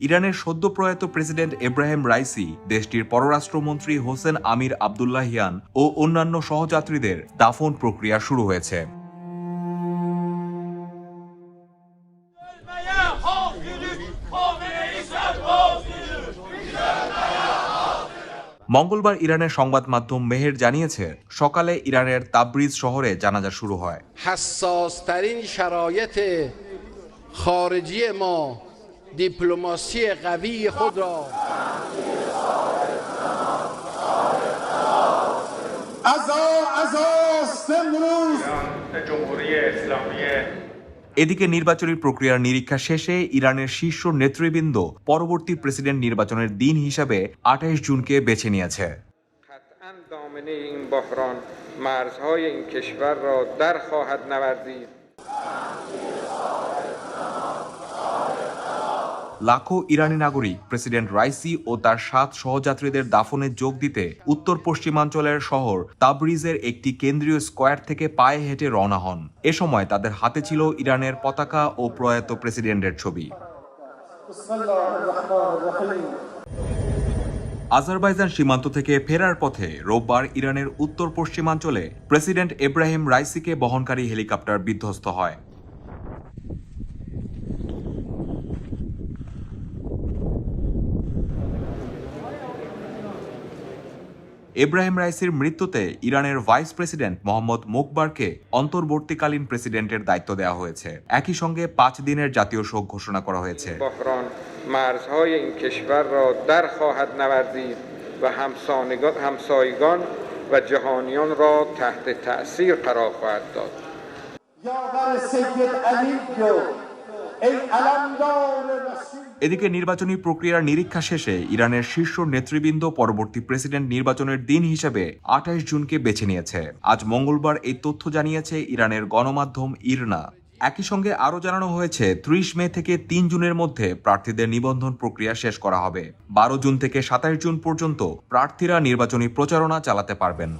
ইরানের সদ্য প্রয়াত প্রেসিডেন্ট এব্রাহিম রাইসি, দেশটির পররাষ্ট্রমন্ত্রী হোসেন আমির আবদুল্লাহিয়ান ও অন্যান্য সহযাত্রীদের দাফন প্রক্রিয়া শুরু হয়েছে। মঙ্গলবার ইরানের সংবাদ মাধ্যম মেহের জানিয়েছে, সকালে ইরানের তাবরিজ শহরে জানাজা শুরু হয়। حساس‌ترین شرایط خارجی ما دیپلماسی قوی خود را এদিকে নির্বাচনী প্রক্রিয়ার নিরীক্ষা শেষে ইরানের শীর্ষ নেতৃবৃন্দ পরবর্তী প্রেসিডেন্ট নির্বাচনের দিন হিসাবে ২৮ জুনকে বেছে নিয়েছে। قطعاً دامنه این بحران مرزهای این کشور را در خواهد نوردید. লাখো ইরানি নাগরিক প্রেসিডেন্ট রাইসি ও তার ৭ সহযাত্রীদের দাফনে যোগ দিতে উত্তর পশ্চিমাঞ্চলের শহর তাবরিজের একটি কেন্দ্রীয় স্কয়ার থেকে পায়ে হেঁটে রওনা হন। এ সময় তাদের হাতে ছিল ইরানের পতাকা ও প্রয়াত প্রেসিডেন্টের ছবি। আজারবাইজান সীমান্ত থেকে ফেরার পথে রোববার ইরানের উত্তর পশ্চিমাঞ্চলে প্রেসিডেন্ট এব্রাহিম রাইসিকে বহনকারী হেলিকপ্টার বিধ্বস্ত হয়। এব্রাহিম রাইসির মৃত্যুতে ইরানের ভাইস প্রেসিডেন্ট মোহাম্মদ মোকবারকে অন্তর্বর্তীকালীন প্রেসিডেন্টের দায়িত্ব দেওয়া হয়েছে। একই সঙ্গে ৫ দিনের জাতীয় শোক ঘোষণা করা হয়েছে। بحران مرزهای این کشور را در خواهد نوردید و همسایگان و جهانیان را تحت تأثیر قرار خواهد داد. এদিকে নির্বাচনী প্রক্রিয়ার নিরীক্ষা শেষে ইরানের শীর্ষ নেতৃবৃন্দ পরবর্তী প্রেসিডেন্ট নির্বাচনের দিন হিসেবে ২৮ জুনকে বেছে নিয়েছে। আজ মঙ্গলবার এই তথ্য জানিয়েছে ইরানের গণমাধ্যম ইরনা। একই সঙ্গে আরও জানানো হয়েছে ৩০ মে থেকে ৩ জুনের মধ্যে প্রার্থীদের নিবন্ধন প্রক্রিয়া শেষ করা হবে। ১২ জুন থেকে ২৭ জুন পর্যন্ত প্রার্থীরা নির্বাচনী প্রচারণা চালাতে পারবেন।